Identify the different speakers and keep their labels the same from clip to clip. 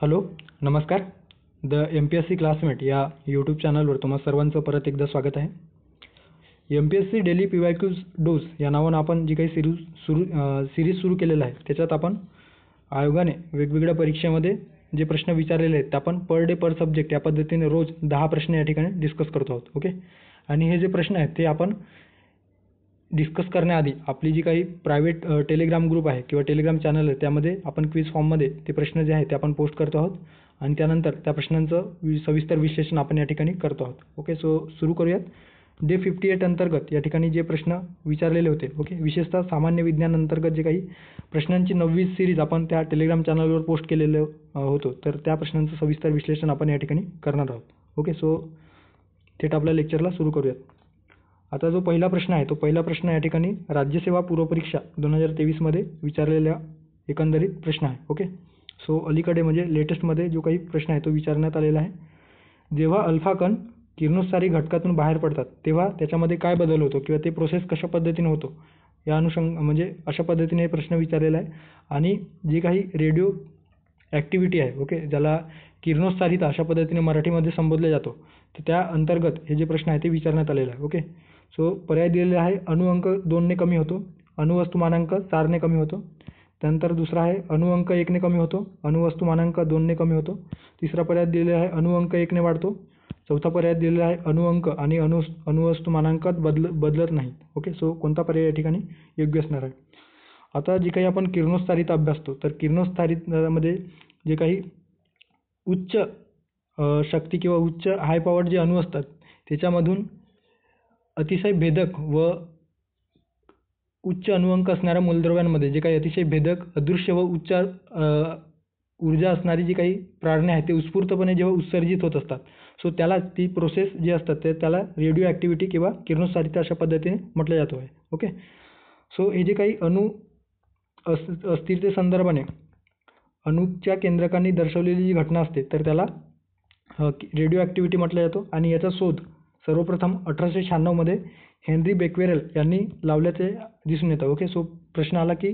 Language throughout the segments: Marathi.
Speaker 1: हॅलो, नमस्कार. द MPSC क्लासमेट या यूट्यूब चॅनलवर तुम्हा सर्वांचं परत एकदा स्वागत आहे. MPSC डेली PYQs डोज या नावानं आपण जी काही सिरीज सुरू केलेलं आहे त्याच्यात आपण आयोगाने वेगवेगळ्या परीक्षेमध्ये जे प्रश्न विचारलेले आहेत ते आपण पर डे पर सब्जेक्ट या पद्धतीने रोज 10 प्रश्न या ठिकाणी डिस्कस करतो आहोत. ओके. आणि हे जे प्रश्न आहेत ते आपण डिस्कस करण्याआधी आपली जी काही प्रायव्हेट टेलिग्राम ग्रुप आहे किंवा टेलिग्राम चॅनल आहे त्यामध्ये आपण क्विज फॉर्ममध्ये ते प्रश्न जे आहेत ते आपण पोस्ट करतो आहोत आणि त्यानंतर त्या प्रश्नांचं सविस्तर विश्लेषण आपण या ठिकाणी करतो आहोत. ओके. सो सुरू करूयात. डे 58 अंतर्गत या ठिकाणी जे प्रश्न विचारलेले होते, ओके, विशेषतः सामान्य विज्ञान अंतर्गत जे काही प्रश्नांची 9वी सिरीज आपण त्या टेलिग्राम चॅनलवर पोस्ट केलेलं होतो, तर त्या प्रश्नांचं सविस्तर विश्लेषण आपण या ठिकाणी करणार आहोत. ओके. सो थेट आपल्या लेक्चरला सुरू करूयात. आता जो पहिला प्रश्न आहे तो पहिला प्रश्न या ठिकाणी राज्यसेवा पूर्वपरीक्षा 2023 मध्ये विचारलेला एकंदरीत प्रश्न आहे. ओके. सो अलीकडे म्हणजे लेटेस्टमध्ये जो काही प्रश्न आहे तो विचारण्यात आलेला आहे. जेव्हा अल्फा कण किरणोत्सारी घटकातून बाहेर पडतात तेव्हा त्याच्यामध्ये काय बदल होतो किंवा ते प्रोसेस कशा पद्धतीने होतो या म्हणजे अशा पद्धतीने हे प्रश्न विचारलेला आहे. आणि जी काही रेडिओ ॲक्टिव्हिटी आहे, ओके, ज्याला किरणोत्सारिता अशा पद्धतीने मराठीमध्ये संबोधले जातो, तर त्या अंतर्गत हे जे प्रश्न आहे ते विचारण्यात आलेलं आहे. ओके. सो पर्याय दिलेले आहे. अणुअंक 2 ने कमी होतो, अणुवस्तुमानांक 4 ने कमी होतो. त्यानंतर दुसरा आहे अणुअंक 1 ने कमी होतो, अणुवस्तुमानांक 2 ने कमी होतो. तिसरा पर्याय दिलेला आहे अणुअंक 1 ने वाढतो. चौथा पर्याय दिलेला आहे अणुअंक आणि अणुवस्तुमानांकात बदलत नाही. ओके. सो कोणता पर्याय या ठिकाणी योग्य असणार आहे. आता जी काही आपण किरणोत्सारिता अभ्यासतो, तर किरणोत्सारितामध्ये जे काही उच्च शक्ती किंवा उच्च हाय पॉवर जे अणू असतात त्याच्यामधून अतिशय भेदक व उच्च अणुअंक असणाऱ्या मूलद्रव्यांमध्ये जे काही अतिशय भेदक, अदृश्य व उच्च ऊर्जा असणारी जी काही प्रारणे आहेत ते उत्स्फूर्तपणे जेव्हा उत्सर्जित होत असतात, सो त्याला ती प्रोसेस जी असतात ते त्याला रेडिओ ॲक्टिव्हिटी किंवा किरणोत्सारिता अशा पद्धतीने म्हटलं जातो आहे. ओके. सो हे जे काही अणू अस्थिरतेसंदर्भाने अणूच्या केंद्रकांनी दर्शवलेली जी घटना असते तर त्याला रेडिओ ॲक्टिव्हिटी म्हटलं जातो. आणि याचा शोध सर्वप्रथम 1896 मध्ये हेनरी बेक्वेरेल यांनी लावल्याचे दिसून येतं. ओके. सो प्रश्न आला की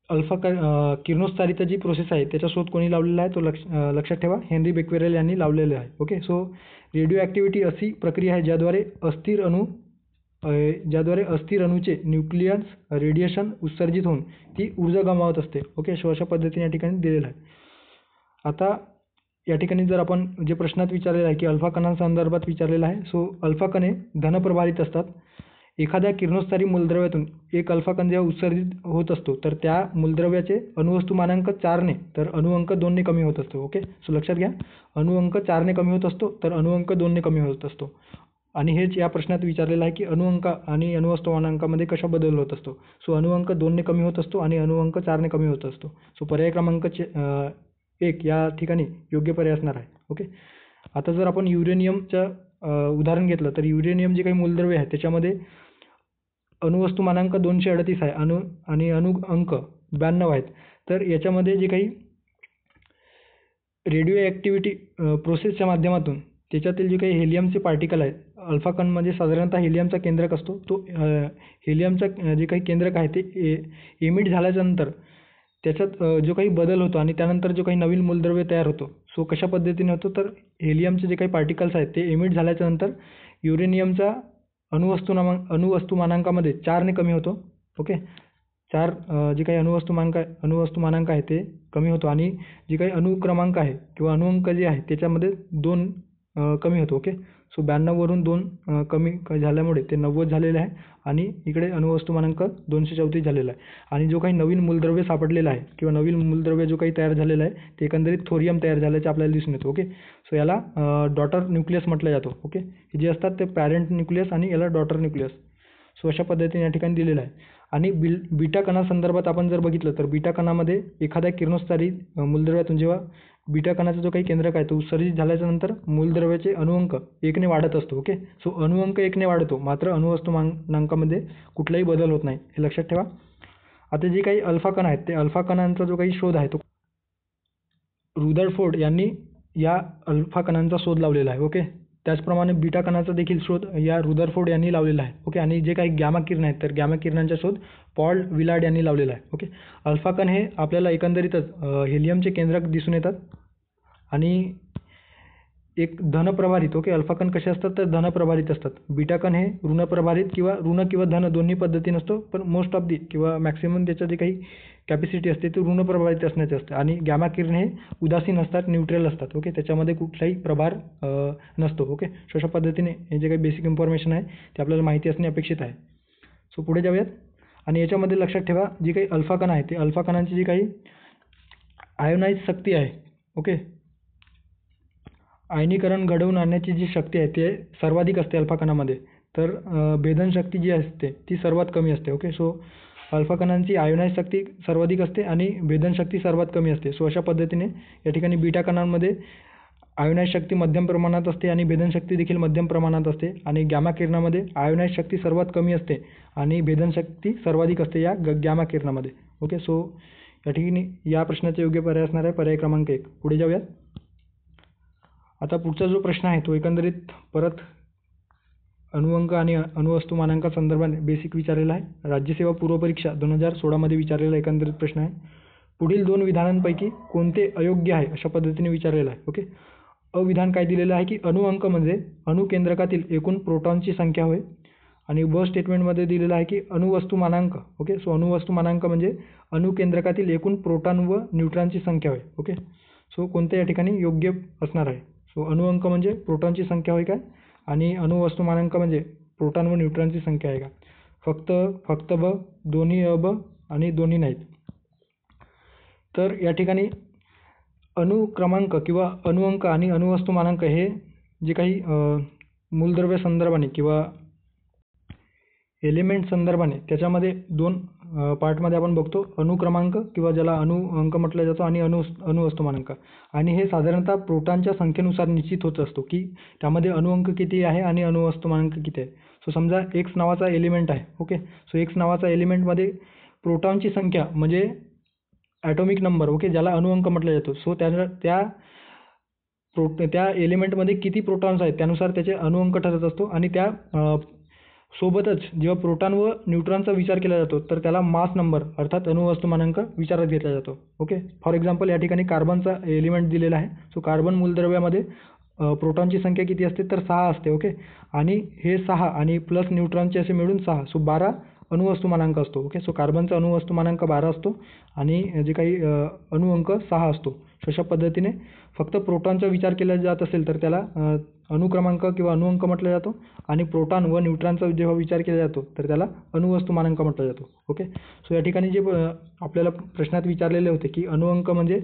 Speaker 1: अल्फा किरणोत्सारिता जी प्रोसेस आहे त्याचा शोध कोणी लावलेला आहे, तो लक्षात ठेवा, हेनरी बेक्वेरेल यांनी लावलेले आहे. ओके. सो रेडिओ ॲक्टिव्हिटी अशी प्रक्रिया आहे ज्याद्वारे अस्थिर अणूचे न्यूक्लियस रेडिएशन उत्सर्जित होऊन ती ऊर्जा गमावत असते. ओके. सो अशा पद्धतीने या ठिकाणी दिलेलं आहे. आता या ठिकाणी जर आपण जे प्रश्नात विचारलेलं आहे की अल्फा कणांसंदर्भात विचारलेलं आहे. सो अल्फा कणे धनप्रभारित असतात. एखाद्या किरणोत्सारी मूलद्रव्यातून एक अल्फा कण जेव्हा उत्सर्जित होत असतो तर त्या मूलद्रव्याचे अणुवस्तुमानांक 4 ने तर अणुअंक 2 ने कमी होत असतो. ओके. सो लक्षात घ्या, अणुअंक 4 ने कमी होत असतो तर अणुअंक 2 ने कमी होत असतो. आणि हेच या प्रश्नात विचारलेलं आहे की अणुअंक आणि अणुवस्तुमानांकामध्ये कशा बदल होत असतो. सो अणुअंक 2 ने कमी होत असतो आणि अणुअंक 4 ने कमी होत असतो. सो पर्याय क्रमांक 1 या ठिकाणी योग्य पर्याय असणार आहे. ओके. आता जर आपण युरेनियमचं उदाहरण घेतलं तर युरेनियम जे काही मूलद्रव्य आहे त्याच्यामध्ये अणुवस्तुमानांक 238 आहे आणि अणुअंक 92 आहेत. तर याच्यामध्ये जे काही रेडिओ ॲक्टिव्हिटी प्रोसेसच्या माध्यमातून त्याच्यातील जे काही हेलियमचे पार्टिकल आहेत, अल्फा कण म्हणजे साधारणतः हेलियमचा केंद्रक असतो, तो हेलियमचा जे काही केंद्रक आहे ते एमिट झाल्याच्यानंतर त्याच्यात जो काही बदल होतो आणि त्यानंतर जो काही नवीन मूलद्रव्य तयार होतो, सो कशा पद्धतीने होतो तर हेलियमचे जे काही पार्टिकल्स आहेत ते एमिट झाल्याच्यानंतर युरेनियमचा अणुवस्तुमानांकामध्ये 4 ने कमी होतो. ओके. 4 जे काही अणुवस्तुमानांक आहे ते कमी होतो आणि जे काही अणुक्रमांक आहे किंवा अणुअंक जे आहे त्याच्यामध्ये 2 कमी होतो. ओके. सो 92 वरून 2 कमी झाल्यामुळे ते 90 झालेले आहे आणि इकडे अणुवस्तुमानांक 234 झालेला आहे. आणि जो काही नवीन मूलद्रव्य सापडलेलं आहे किंवा नवीन मूलद्रव्य जो काही तयार झालेलं आहे ते एकंदरीत थोरियम तयार झाल्याचे आपल्याला दिसून येतो. ओके. सो याला डॉटर न्यूक्लियस म्हटलं जातो. ओके. हे जे असतात ते पॅरेंट न्यूक्लियस आणि याला डॉटर न्यूक्लियस. सो अशा पद्धतीने या ठिकाणी दिलेलं आहे. आणि बीटा कणासंदर्भात आपण जर बघितलं तर बीटा कणामध्ये एखाद्या किरणोत्सारी मूलद्रव्यातून जेव्हा बीटा कणाचा जो काही केंद्रक आहे तो उत्सर्जित झाल्याच्यानंतर मूलद्रव्याचे अणुअंक 1 ने वाढत असतो. ओके. सो अणुअंक 1 ने वाढतो, मात्र अणुवस्तुमानांकामध्ये कुठलाही बदल होत नाही, हे लक्षात ठेवा. आता जे काही अल्फा कण आहेत ते अल्फा कणांचा जो काही शोध आहे तो रुदरफोर्ड यांनी या अल्फा कणांचा शोध लावलेला आहे. ओके. त्याचप्रमाणे बीटा कणाचा देखील शोध या रुदरफोर्ड यांनी लावलेला आहे. ओके. आणि जे काही गॅमा किरण आहेत तर गॅमा किरणांचा शोध पॉल विलार्ड यांनी लावलेला आहे. ओके. अल्फा कण हे आपल्याला एकंदरीतच हेलियमचे केंद्रक दिसून येतात आणि एक धनप्रभारित. ओके. अल्फा कण कसे असतात तर धनप्रभारित असतात. बीटा कण हे ऋणप्रभारित किंवा ऋण किंवा धन दोन्ही पद्धतीने असतो, पण मोस्ट ऑफ दी किंवा मॅक्सिमम त्याचं जे काही कॅपॅसिटी असते ते ऋणप्रभारित असण्याचे असते. आणि गॅमा किरण हे उदासीन असतात, न्यूट्रल असतात. ओके. त्याच्यामध्ये कुठलाही प्रभार नसतो. ओके. so अशा पद्धतीने हे जे काही बेसिक इन्फॉर्मेशन आहे ते आपल्याला माहिती असणे अपेक्षित आहे. सो पुढे जाऊयात. आणि याच्यामध्ये लक्षात ठेवा, जी काही अल्फा कण आहे ते अल्फा कणांची जी काही आयोनाइज शक्ती आहे. ओके. आयनीकरण घडवून आणण्याची जी शक्ती आहे ते सर्वाधिक असते अल्फा कणामध्ये, तर भेदन शक्ती जी असते ती सर्वात कमी असते. ओके. सो अल्फा कणांची आयोनाइज शक्ती सर्वाधिक असते आणि भेदन शक्ती सर्वात कमी असते. सो अशा पद्धतीने या ठिकाणी बीटा कणांमध्ये आयोनाइज शक्ती मध्यम प्रमाणात असते आणि भेदन शक्ती देखील मध्यम प्रमाणात असते. आणि गॅमा किरणामध्ये आयोनाइज शक्ती सर्वात कमी असते आणि भेदन शक्ती सर्वाधिक असते या गॅमा किरणामध्ये. ओके. सो या ठिकाणी या प्रश्नाचे योग्य पर्याय असणार आहे पर्याय क्रमांक 1. पुढे जाऊयात. आता पुढचा जो प्रश्न आहे तो एकंदरीत परत अणुअंक आणि अणुवस्तुमानांका संदर्भाने बेसिक विचारलेला आहे. राज्यसेवा पूर्वपरीक्षा 2016 मध्ये विचारलेला एकंदरीत प्रश्न आहे. पुढील 2 विधानांपैकी कोणते अयोग्य आहे अशा पद्धतीने विचारलेला आहे. ओके. अविधान काय दिलेलं आहे की अणुअंक म्हणजे अणुकेंद्रकातील एकूण प्रोटॉनची संख्या होय. आणि ब स्टेटमेंटमध्ये दिलेलं आहे की अणुवस्तुमानांक. ओके. सो अणुवस्तुमानांक म्हणजे अणुकेंद्रकातील एकूण प्रोटॉन व न्यूट्रॉनची संख्या होय. ओके. सो कोणत्या या ठिकाणी योग्य असणार आहे. सो अणुअंक म्हणजे प्रोटॉनची संख्या होय काय, आणि अणुवस्तुमानांक म्हणजे प्रोटॉन व न्यूट्रॉनची संख्या आहे का. फक्त ब, दोन्ही अ आणि दोन्ही नाहीत. तर या ठिकाणी अणुक्रमांक किंवा अणुअंक आणि अणुवस्तुमानांक हे जे काही मूलद्रव्य संदर्भाने किंवा एलिमेंट संदर्भाने त्याच्यामध्ये 2 पार्टमध्ये आपण बघतो. अणुक्रमांक किंवा ज्याला अणुअंक म्हटलं जातं आणि अणुवस्तुमानांक. आणि हे साधारणतः प्रोटॉनच्या संख्येनुसार निश्चित होत असतो की त्यामध्ये अणुअंक किती आहे आणि अणुवस्तुमानांक किती आहे. सो समजा एक्स नावाचा एलिमेंट आहे. ओके. सो एक्स नावाचा एलिमेंटमध्ये प्रोटॉनची संख्या म्हणजे ॲटॉमिक नंबर. ओके. ज्याला अणुअंक म्हटलं जातो. सो त्या एलिमेंटमध्ये किती प्रोटॉन्स आहेत त्यानुसार त्याचे अणुअंक ठरत असतो. आणि त्या सोबतच जेव्हा प्रोटॉन व न्यूट्रॉनचा विचार केला जातो तर त्याला मास नंबर अर्थात अणुवस्तुमानांक विचारात घेतला जातो. ओके. फॉर एक्झाम्पल या ठिकाणी कार्बनचा एलिमेंट दिलेला आहे. सो कार्बन मूलद्रव्यामध्ये प्रोटॉनची संख्या किती असते तर 6 असते. ओके. आणि हे 6 आणि प्लस न्यूट्रॉनचे असे मिळून 6. सो 12 अणुवस्तुमानांक असतो. ओके. सो कार्बनचा अणुवस्तुमानांक 12 असतो आणि जे काही अणुअंक 6 असतो. अशा पद्धतीने फक्त प्रोटॉनचा विचार केला जात असेल तर त्याला अणुक्रमांक किंवा अणुअंक म्हटलं जातो. आणि प्रोटॉन व न्यूट्रॉनचा जेव्हा विचार केला जातो तर त्याला अणुवस्तुमानांक म्हटलं जातो. ओके. सो या ठिकाणी जे आपल्याला प्रश्नात विचारलेले होते की अणुअंक म्हणजे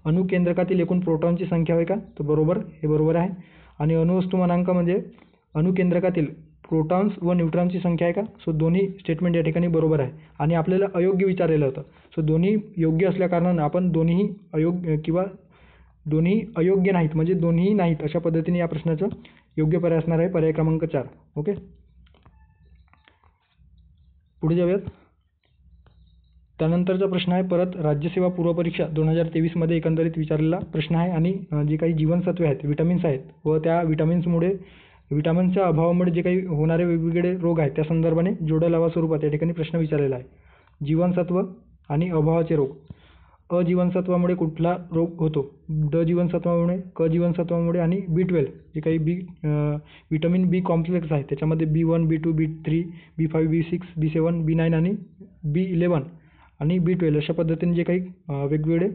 Speaker 1: अणुकेंद्रकातील एकूण प्रोटॉनची संख्या होय का, तर बरोबर, हे बरोबर आहे. आणि अणुवस्तुमानांक म्हणजे अणुकेंद्रकातील प्रोटॉन्स व न्यूट्रॉनची संख्या आहे का. सो दोन्ही स्टेटमेंट या ठिकाणी बरोबर आहे. आणि आपल्याला अयोग्य विचारलेलं होतं. सो दोन्ही योग्य असल्याकारणानं आपण दोन्ही अयोग्य नाहीत म्हणजे दोन्हीही नाहीत अशा पद्धतीने या प्रश्नाचं योग्य पर्याय असणार आहे पर्याय क्रमांक 4. ओके. पुढे जाऊयात. त्यानंतरचा प्रश्न आहे परत राज्यसेवा पूर्वपरीक्षा 2023 मध्ये एकंदरीत विचारलेला प्रश्न आहे. आणि जी काही जीवनसत्वे आहेत, विटामिन्स आहेत व त्या विटामिन्सच्या अभावामुळे जे काही होणारे वेगवेगळे रोग आहेत त्या संदर्भाने जोड्या लावा स्वरूपात या ठिकाणी प्रश्न विचारलेला आहे. जीवनसत्व आणि अभावाचे रोग. अ जीवनसत्वामुळे कुठला रोग होतो. ड जीवनसत्वामुळे, क जीवनसत्वामुळे आणि B12 जे काही विटामिन बी कॉम्प्लेक्स आहे त्याच्यामध्ये B1, B2, B3, B5, B6, B7, B9 आणि B11 आणि B12 अशा पद्धतीने जे काही वेगवेगळे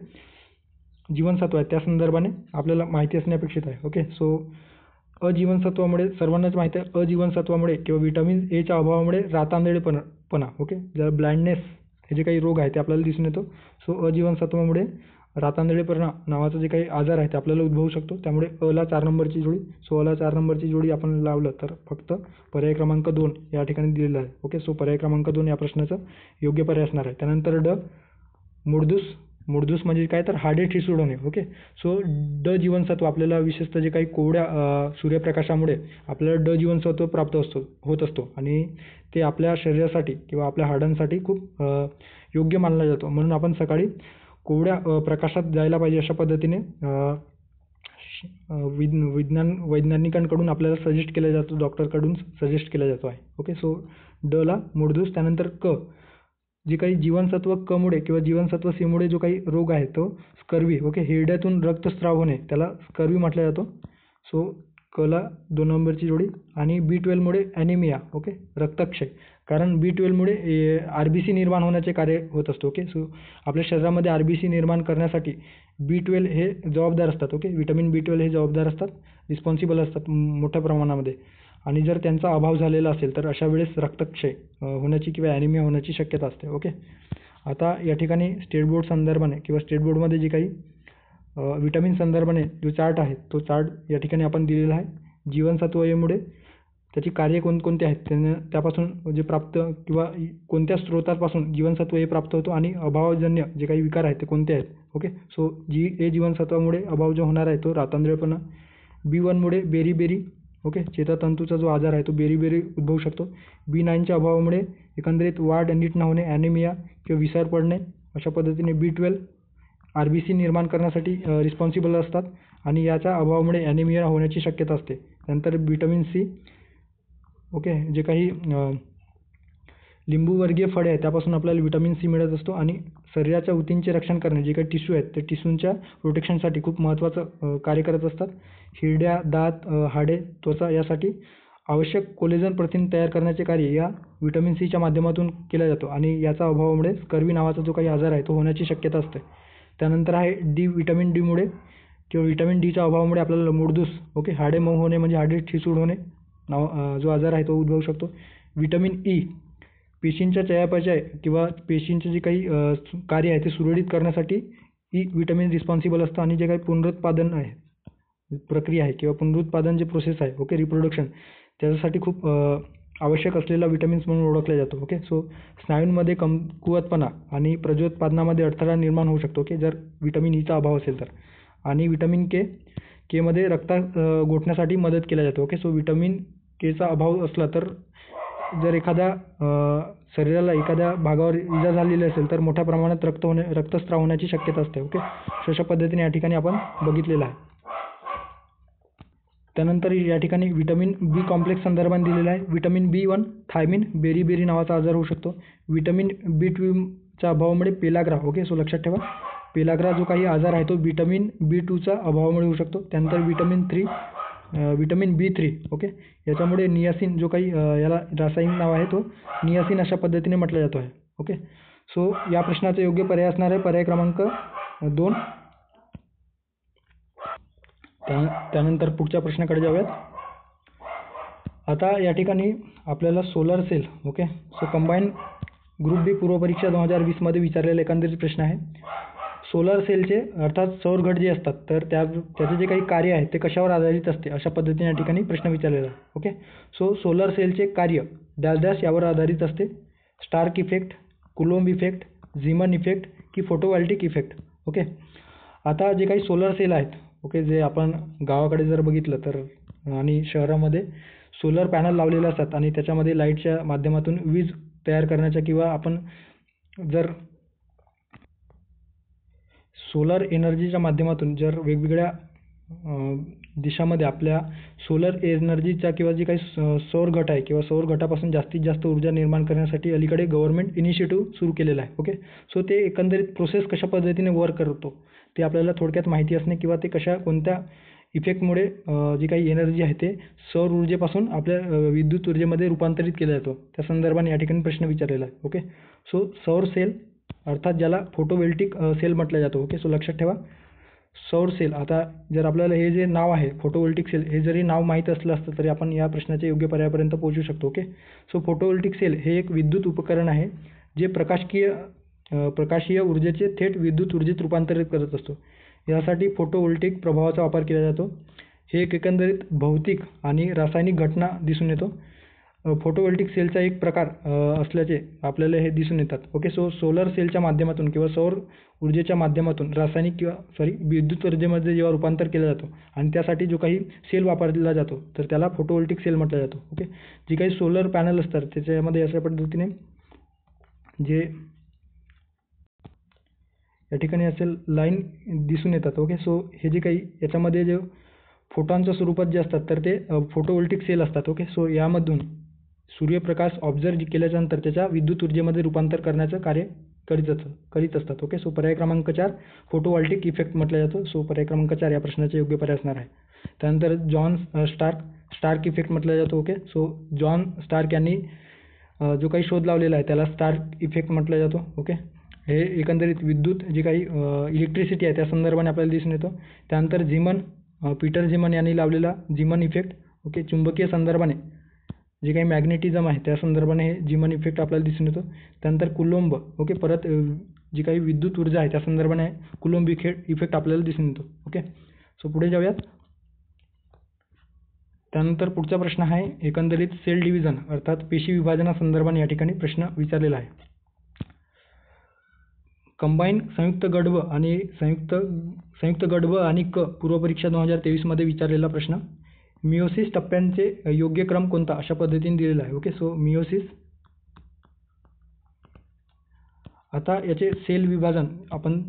Speaker 1: जीवनसत्व आहेत त्या संदर्भाने आपल्याला माहिती असणे अपेक्षित आहे. ओके. सो अ जीवनसत्वामुळे सर्वांनाच माहिती आहे, अ जीवनसत्वामुळे किंवा विटामिन एच्या अभावामुळे रातांधळेपणा. ओके. ज्याला ब्लाइंडनेस हे जे काही रोग आहे ते आपल्याला दिसून येतो. सो अ जीवनसत्वामुळे रातांधळेपणा नावाचा जे काही आजार आहे ते आपल्याला उद्भवू शकतो. त्यामुळे अला 4 नंबरची जोडी. सो अला 4 नंबरची जोडी आपण लावलं तर फक्त पर्याय क्रमांक 2 या ठिकाणी दिलेला आहे. ओके. सो पर्याय क्रमांक 2 या प्रश्नाचं योग्य पर्याय असणार आहे. त्यानंतर ड मूळदूस म्हणजे काय तर हाडे ठिसूळ होणे. ओके. सो ड जीवनसत्व आपल्याला विशेषतः जे काही कोवड्या सूर्यप्रकाशामुळे आपल्याला ड जीवनसत्व प्राप्त होत असतो आणि ते आपल्या शरीरासाठी किंवा आपल्या हाडांसाठी खूप योग्य मानला जातो. म्हणून आपण सकाळी कोवड्या प्रकाशात जायला पाहिजे अशा पद्धतीने वैज्ञानिकांकडून आपल्याला सजेस्ट केला जातो, डॉक्टरकडून सजेस्ट केला जातो आहे. ओके. सो ड ला मूळदोष. त्यानंतर क, जे काही जीवनसत्व क मुळे किंवा जीवनसत्व सी मुळे जो काही रोग आहे तो स्कर्वी. ओके. हिरड्यातून रक्तस्राव होणे त्याला स्कर्वी म्हटला जातो. सो क ला 2 नंबरची जोडी. आणि B12 मुळे ॲनिमिया. ओके. रक्तक्षय. कारण B12 मुळे RBC निर्माण होण्याचे कार्य होत असतो. ओके. सो आपल्या शरीरामध्ये RBC निर्माण करण्यासाठी B12 हे जबाबदार असतात. ओके. व्हिटॅमिन B12 हे जबाबदार असतात, रिस्पॉन्सिबल असतात मोठ्या प्रमाणामध्ये. आणि जर त्यांचा अभाव झालेला असेल तर अशा वेळेस रक्तक्षय होण्याची किंवा ॲनिमिया होण्याची शक्यता असते. ओके. आता या ठिकाणी स्टेट बोर्ड संदर्भाने किंवा स्टेट बोर्डमध्ये जे काही व्हिटॅमिन संदर्भाने जो चार्ट आहे तो चार्ट या ठिकाणी आपण दिलेला आहे. जीवनसत्व ए मुळे त्याची कार्य कोणकोणती आहेत, त्यापासून जे प्राप्त किंवा कोणत्या स्रोतापासून जीवनसत्व ए प्राप्त होतो आणि अभावजन्य जे काही विकार आहेत ते कोणते आहेत. ओके. सो ए जीवनसत्वामुळे अभाव जो होणार आहे तो रातआंधळेपणा. B1 मुळे बेरीबेरी. ओके. चेतातंतूचा जो आजार आहे तो बेरीबेरी उद्भवू शकतो. B9च्या अभावामुळे एकंदरीत वाढ नीट न होणे, ॲनिमिया किंवा विसर पडणे. अशा पद्धतीने B12 RBC निर्माण करण्यासाठी रिस्पॉन्सिबल असतात आणि याच्या अभावामुळे ॲनिमिया होण्याची शक्यता असते. नंतर व्हिटॅमिन सी. ओके. जे काही लिंबूवर्गीय फळे आहेत त्यापासून आपल्याला व्हिटॅमिन सी मिळत असतो आणि शरीराच्या ऊतींचे रक्षण करणे, जे काही टिश्यू आहेत ते टिश्यूंच्या प्रोटेक्शनसाठी खूप महत्त्वाचं कार्य करत असतात. हिरड्या, दात, हाडे, त्वचा यासाठी आवश्यक कोलेजन प्रथिन तयार करण्याचे कार्य या व्हिटॅमिन सीच्या माध्यमातून केलं जातं आणि याच्या अभावामुळे स्कर्वी नावाचा जो काही आजार आहे तो होण्याची शक्यता असते. त्यानंतर आहे डी. व्हिटॅमिन डी मुळे किंवा व्हिटॅमिन डीच्या अभावामुळे आपल्याला मूळदूस. ओके. हाडे मऊ होणे म्हणजे हाडे ठिसूळ होणे जो आजार आहे तो उद्भवू शकतो. व्हिटॅमिन ई पेशींच्या चयापचय किंवा पेशींचे जे काही कार्य आहे ते सुरळीत करण्यासाठी ई व्हिटॅमिन रिस्पॉन्सिबल असतं आणि जे काही पुनरुत्पादन आहे प्रक्रिया आहे किंवा पुनरुत्पादन जे प्रोसेस आहे, ओके, रिप्रोडक्शन, त्याच्यासाठी खूप आवश्यक असलेला व्हिटॅमिन्स म्हणून ओळखला जातो. ओके. सो स्नायूंमध्ये कमकुवतपणा आणि प्रजोत्पादनामध्ये अडथळा निर्माण होऊ शकतो, ओके, जर व्हिटॅमिन ईचा अभाव असेल तर. आणि व्हिटॅमिन केमध्ये रक्तात गोठण्यासाठी मदत केली जाते. ओके. सो व्हिटॅमिन केचा अभाव असला तर जर एखाद्या शरीराला एखाद्या भागावर इजा झालेली असेल तर मोठ्या प्रमाणात रक्तस्राव होण्याची शक्यता असते. ओके. अशा पद्धतीने या ठिकाणी आपण बघितलेलं आहे. त्यानंतर या ठिकाणी व्हिटॅमिन बी कॉम्प्लेक्स संदर्भाने दिलेला आहे. व्हिटॅमिन B1 थायमिन बेरीबेरी नावाचा आजार होऊ शकतो. व्हिटॅमिन B2च्या अभावामुळे पेलाग्रा. ओके. सो लक्षात ठेवा, पेलाग्रा जो काही आजार आहे तो व्हिटॅमिन B2च्या अभावामुळे होऊ शकतो. त्यानंतर व्हिटॅमिन B3. ओके. याच्यामुळे नियासिन जो काही याला रासायनिक नाव आहे तो नियासिन अशा पद्धतीने म्हटला जातो आहे. ओके. सो या प्रश्नाचा योग्य पर्याय असणार आहे पर्याय क्रमांक 2. त्यानंतर पुढच्या प्रश्नाकडे जाऊयात. आता या ठिकाणी आपल्याला solar cell. Okay. So combine group B पूर्वपरीक्षा 2020 मध्ये विचारलेला एकंदरीत प्रश्न आहे. सोलर सेलचे अर्थात सौरघट जे असतात तर त्याचे जे काही कार्य आहे ते कशावर आधारित असते अशा पद्धतीने या ठिकाणी प्रश्न विचारलेला आहे. ओके. सो सोलर सेलचे कार्य डॅश डॅश यावर आधारित असते. Stark effect, Coulomb effect, Zeeman effect की फोटोव्होल्टिक इफेक्ट. ओके. आता जे काही सोलर सेल आहेत, ओके, जे आपण गावाकडे जर बघितलं तर आणि शहरामध्ये सोलर पॅनल लावलेले असतात आणि त्याच्यामध्ये लाईटच्या माध्यमातून वीज तयार करण्याच्या किंवा आपण जर सोलर एनर्जीच्या माध्यमातून जर वेगवेगळ्या दिशामध्ये आपल्या सोलर एनर्जीच्या किंवा जी काही सौर घट आहे किंवा सौर घटापासून जास्तीत जास्त ऊर्जा निर्माण करण्यासाठी अलीकडे गव्हर्नमेंट इनिशिएटिव्ह सुरू केलेला आहे. ओके. सो ते एकंदरीत प्रोसेस कशा पद्धतीने वर्क करतो ते आपल्याला थोडक्यात माहिती असणे किंवा ते कोणत्या इफेक्टमुळे जी काही एनर्जी आहे ते सौर ऊर्जेपासून आपल्या विद्युत ऊर्जेमध्ये रूपांतरित केला जातो त्या संदर्भाने या ठिकाणी प्रश्न विचारलेला आहे. ओके. सो सौर सेल अर्थात ज्याला फोटोव्होल्टिक सेल म्हटलं जातं. ओके. सो लक्षात ठेवा, सौर सेल. आता जर आपल्याला हे जे नाव आहे फोटोव्होल्टिक सेल हे जरी नाव माहीत असलं असतं तरी आपण या प्रश्नाच्या योग्य पर्यायापर्यंत पोहोचू शकतो. ओके. सो फोटोव्होल्टिक सेल हे एक विद्युत उपकरण आहे जे प्रकाशीय ऊर्जेचे थेट विद्युत ऊर्जेत रूपांतरित करत असतो. यासाठी फोटोव्होल्टिक प्रभावाचा वापर केला जातो. हे एक एकंदरीत भौतिक आणि रासायनिक घटना दिसून येतो. फोटोव्होल्टिक सेलचा एक प्रकार असल्याचे आपल्याला हे दिसून येतात. ओके. सो सोलर सेलच्या माध्यमातून किंवा सौर ऊर्जेच्या माध्यमातून विद्युत ऊर्जेमध्ये जेव्हा रूपांतर केलं जातो आणि त्यासाठी जो काही सेल वापरला जातो तर त्याला फोटोव्होल्टिक सेल म्हटलं जातो. ओके. जी काही सोलर पॅनल असतात त्याच्यामध्ये अशा पद्धतीने जे या ठिकाणी असेल लाईन दिसून येतात. ओके. सो हे जे काही याच्यामध्ये जे फोटॉनच्या स्वरूपात जे असतात तर ते फोटोव्होल्टिक सेल असतात. ओके, सो यामधून सूर्यप्रकाश ऑब्झर्व केल्याच्यानंतर त्याच्या विद्युत ऊर्जेमध्ये रूपांतर करण्याचं कार्य करीत असतात. ओके, सो पर्याय क्रमांक 4 फोटोव्होल्टिक इफेक्ट म्हटला जातो. सो पर्याय क्रमांक 4 या प्रश्नाचे योग्य पर्याय असणार आहे. त्यानंतर जॉन स्टार्क इफेक्ट म्हटला जातो. ओके, सो जॉन स्टार्क यांनी जो काही शोध लावलेला आहे त्याला स्टार्क इफेक्ट म्हटला जातो. ओके, हे एकंदरीत विद्युत जे काही इलेक्ट्रिसिटी आहे त्या संदर्भाने आपल्याला दिसून येतो. त्यानंतर पीटर झिमन यांनी लावलेला झिमन इफेक्ट. ओके, चुंबकीय संदर्भाने जे काही मॅग्नेटिझम आहे त्या संदर्भाने हे झिमन इफेक्ट आपल्याला दिसून येतो. त्यानंतर कुलोम्ब. ओके, परत जी काही विद्युत ऊर्जा आहे त्या संदर्भाने कुलोम्ब इफेक्ट आपल्याला दिसून येतो. ओके, सो पुढे जाऊयात. त्यानंतर पुढचा प्रश्न आहे एकंदरीत सेल डिव्हिजन अर्थात पेशी विभाजनासंदर्भाने या ठिकाणी प्रश्न विचारलेला आहे. कंबाईन संयुक्त गट ब आणि क पूर्वपरीक्षा 2023 मध्ये विचारलेला प्रश्न. मिओसिस टप्प्यांचे योग्य क्रम कोणता अशा पद्धतीने दिलेला आहे. Okay, so meiosis. आता याचे सेल विभाजन आपण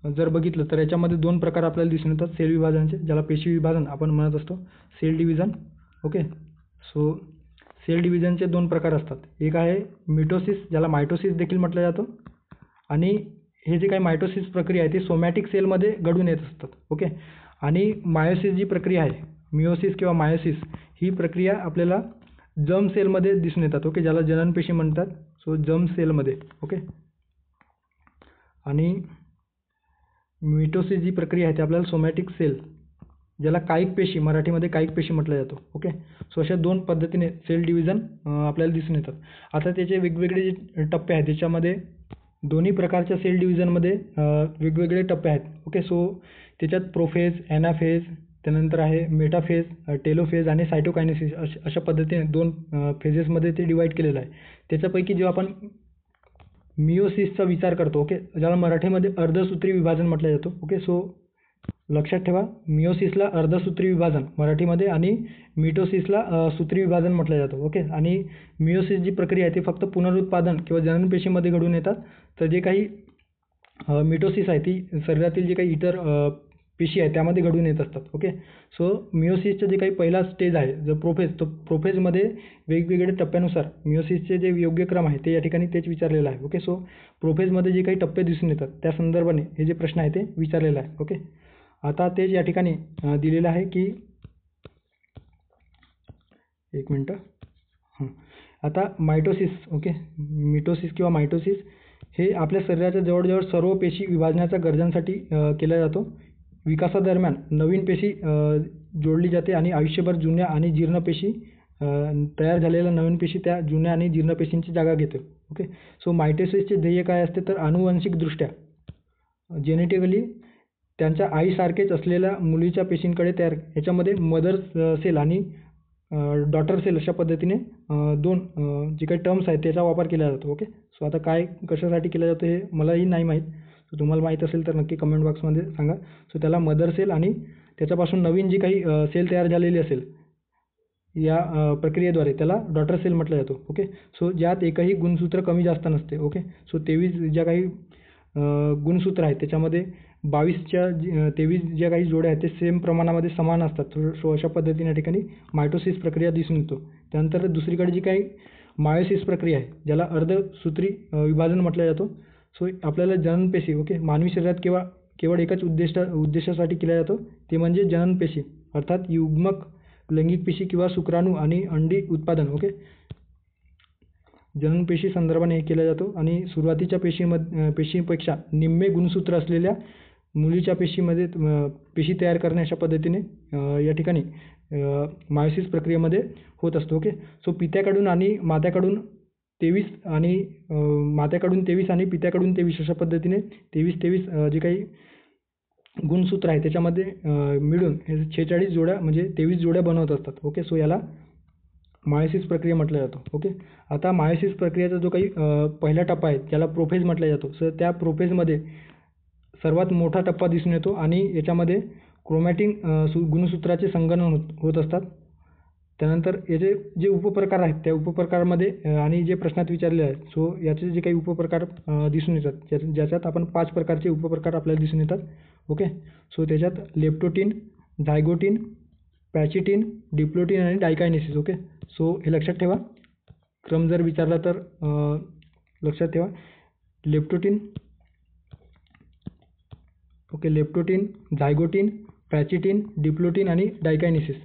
Speaker 1: जर बघितलं तर याच्यामध्ये 2 प्रकार आपल्याला दिसून येतात सेल विभाजनाचे, ज्याला पेशी विभाजन आपण म्हणत असतो, cell division. Okay, so cell डिव्हिजनचे 2 प्रकार असतात. एक आहे मिटोसिस, ज्याला मायटोसिस देखील म्हटलं जातं, आणि हे जे काही मायटोसिस प्रक्रिया आहे ती सोमॅटिक सेलमध्ये घडून येत असतात. ओके, आणि मायोसिस जी प्रक्रिया आहे, मिओसिस किंवा मायोसिस, ही प्रक्रिया आपल्याला जर्म सेलमध्ये दिसून येतात. ओके, ज्याला जननपेशी म्हणतात. सो जर्म सेलमध्ये. ओके, आणि मिटोसिस जी प्रक्रिया आहे ती आपल्याला सोमॅटिक सेल, ज्याला कायिक पेशी, मराठीमध्ये कायिक पेशी म्हटलं जातं. ओके, सो अशा 2 पद्धतीने सेल डिव्हिजन आपल्याला दिसून येतात. आता त्याचे वेगवेगळे जे टप्पे आहेत त्याच्यामध्ये दोन्ही प्रकारच्या सेल डिव्हिजनमध्ये वेगवेगळे टप्पे आहेत. ओके, सो त्याच्यात प्रोफेज, ॲनाफेज, त्यानंतर आहे मेटाफेज, टेलोफेज आणि सायटोकायनेसिस अशा पद्धतीने 2 फेजेसमध्ये ते डिवाईड केलेलं आहे. त्याच्यापैकी जेव्हा आपण मिओसिसचा विचार करतो, ओके, ज्याला मराठीमध्ये अर्धसूत्री विभाजन म्हटलं जातं. ओके, सो लक्षात ठेवा, मिओसिसला अर्धसूत्री विभाजन मराठीमध्ये आणि मिटोसिसला सूत्री विभाजन म्हटलं जातं. ओके, आणि मिओसिस जी प्रक्रिया आहे ती फक्त पुनरुत्पादन किंवा जननपेशीमध्ये घडून येतात, तर जे काही मिटोसिस आहे ती शरीरातील जे काही इतर पेशी आहे त्यामध्ये घडून येत असतात. ओके, सो मिओसिसचं जे काही पहिला स्टेज आहे जर प्रोफेज, तर प्रोफेजमध्ये वेगवेगळ्या टप्प्यानुसार मिओसिसचे जे योग्य क्रम आहे ते या ठिकाणी तेच विचारलेलं आहे. ओके, सो प्रोफेजमध्ये जे काही टप्पे दिसून येतात त्या संदर्भाने हे जे प्रश्न आहे ते विचारलेलं आहे. ओके, आता तेच या ठिकाणी दिलेलं आहे की एक मिनटं. आता मायटोसिस. ओके, मिटोसिस किंवा मायटोसिस हे आपल्या शरीराच्या जवळजवळ सर्व पेशी विभाजनाच्या गरजांसाठी केला जातो. विकासादरम्यान नवीन पेशी जोडली जाते आणि आयुष्यभर जुन्या आणि जीर्ण पेशी तयार झालेल्या नवीन पेशी त्या जुन्या आणि जीर्ण पेशींची जागा घेते. ओके, सो मायटोसिसचे ध्येय काय असते तर आनुवंशिकदृष्ट्या जेनेटिकली त्यांच्या आईसारखेच असलेल्या मुलीच्या पेशींकडे तयार, याच्यामध्ये मदर सेल आणि डॉटर सेल अशा पद्धतीने 2 जे काही टर्म्स आहेत त्याचा वापर केला जातो. ओके, सो आता काय कशासाठी केलं जातं हे मलाही नाही माहीत, सो तुम्हाला माहीत असेल तर नक्की कमेंट बॉक्समध्ये सांगा. सो त्याला मदर सेल आणि त्याच्यापासून नवीन जी काही सेल तयार झालेली असेल या प्रक्रियेद्वारे त्याला डॉटर सेल म्हटलं जातो. ओके, सो ज्यात एकही गुणसूत्र कमी जास्त नसते. ओके, सो 23 ज्या काही गुणसूत्र आहेत त्याच्यामध्ये 23 ज्या काही जोड्या आहेत ते सेम प्रमाणामध्ये समान असतात. सो अशा पद्धतीने या ठिकाणी मायटोसिस प्रक्रिया दिसून येतो. त्यानंतर दुसरीकडे जी काही मायोसिस प्रक्रिया आहे ज्याला अर्धसूत्री विभाजन म्हटलं जातो. सो आपल्याला जननपेशी, ओके, मानवी शरीरात केवळ एकच उद्देशासाठी केला जातो, ते म्हणजे जननपेशी अर्थात युग्मक लैंगिक पेशी किंवा शुक्राणू आणि अंडी उत्पादन. ओके, जननपेशी संदर्भाने हे केला जातो आणि सुरुवातीच्या पेशीपेक्षा निम्मे गुणसूत्र असलेल्या मुलीच्या पेशी तयार करणे अशा पद्धतीने या ठिकाणी मायोसिस प्रक्रियेमध्ये होत असतो. ओके, सो पित्याकडून आणि मात्याकडून 23 आणि पित्याकडून 23 अशा पद्धतीने 23 जे काही गुणसूत्र आहे त्याच्यामध्ये मिळून हे 46 जोड्या म्हणजे 23 जोड्या बनवत असतात. ओके, सो याला मायोसिस प्रक्रिया म्हटलं जातं. ओके, आता मायोसिस प्रक्रियेचा जो काही पहिला टप्पा आहे त्याला प्रोफेज म्हटलं जातो. सो त्या प्रोफेजमध्ये सर्वात मोठा टप्पा दिसून येतो आणि याच्यामध्ये क्रोमॅटिन गुणसूत्राचे संगणन होत असतात. त्यानंतर याचे जे उपप्रकार आहेत त्या उपप्रकारामध्ये आणि जे प्रश्नात विचारले आहेत, सो याचे जे काही उपप्रकार दिसून येतात ज्याच्यात आपण 5 प्रकारचे उपप्रकार आपल्याला दिसून येतात. ओके, सो त्याच्यात लेप्टोटीन, झायगोटीन, पॅचिटिन, डिप्लोटिन आणि डायकायनेसिस. ओके, सो हे लक्षात ठेवा. क्रम जर विचारला तर लक्षात ठेवा. लेप्टोटीन, ओके, लेप्टोटीन, झायगोटीन, पॅचिटिन, डिप्लोटिन आणि डायकायनेसिस.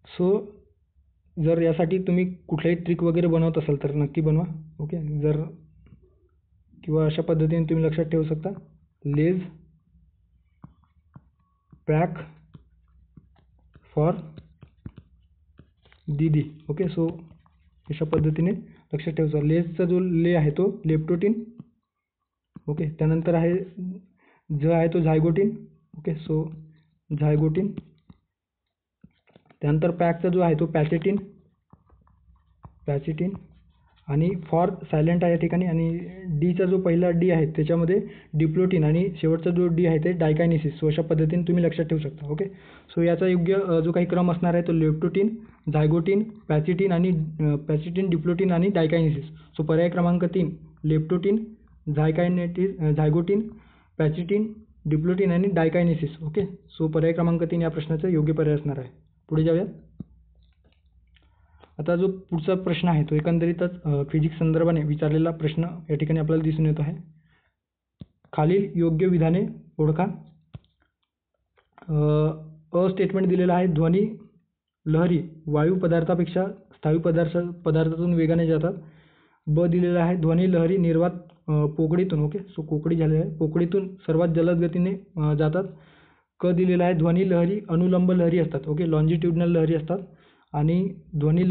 Speaker 1: सो जर यासाठी तुम्ही कुठलाही ट्रिक वगैरे बनवत असाल तर नक्की बनवा. ओके, जर किंवा अशा पद्धतीने तुम्ही लक्षात ठेवू शकता. लेज पॅक फॉर दीदी. ओके, सो अशा पद्धतीने लक्षात ठेवायचं. लेजचा जो ले आहे तो लेप्टोटीन. ओके, त्यानंतर आहे आहे तो झायगोटीन. Okay, so झायगोटीन. त्यानंतर पॅकचा जो आहे तो पॅचिटिन आणि फॉर सायलेंट आहे या ठिकाणी. आणि डीचा जो पहिला डी आहे त्याच्यामध्ये डिप्लोटिन आणि शेवटचा जो डी आहे ते डायकायनेसिस. सो अशा पद्धतीने तुम्ही लक्षात ठेवू शकता. ओके, सो याचा योग्य जो काही क्रम असणार आहे तो लेप्टोटीन, झायगोटीन, पॅचिटिन, डिप्लोटिन आणि डायकायनेसिस. सो पर्याय क्रमांक 3 लेप्टोटीन, झायगोटीन, पॅचिटिन, डिप्लोटिन आणि डायकायनेसिस. ओके, सो पर्याय क्रमांक 3 या प्रश्नाचा योग्य पर्याय असणार आहे. पुढे जाऊयात. आता जो पुढचा प्रश्न आहे तो एकंदरीतच फिजिक्स संदर्भाने विचारलेला प्रश्न या ठिकाणी आपल्याला दिसून येतो आहे. खालील योग्य विधाने ओळखा. अ स्टेटमेंट दिलेलं आहे, ध्वनी लहरी वायू पदार्थापेक्षा स्थायू पदार्थातून वेगाने जातात. ब दिलेला आहे, ध्वनी लहरी निर्वात पोकळीतून, ओके, सो पोकळी झालेली आहे, पोकळीतून सर्वात जलद गतीने जातात. क दिलेला आहे, ध्वनी लहरी अनुलंब लहरी असतात. ओके, लॉन्जिट्युडनल लहरी असतात. आणि ध्वनी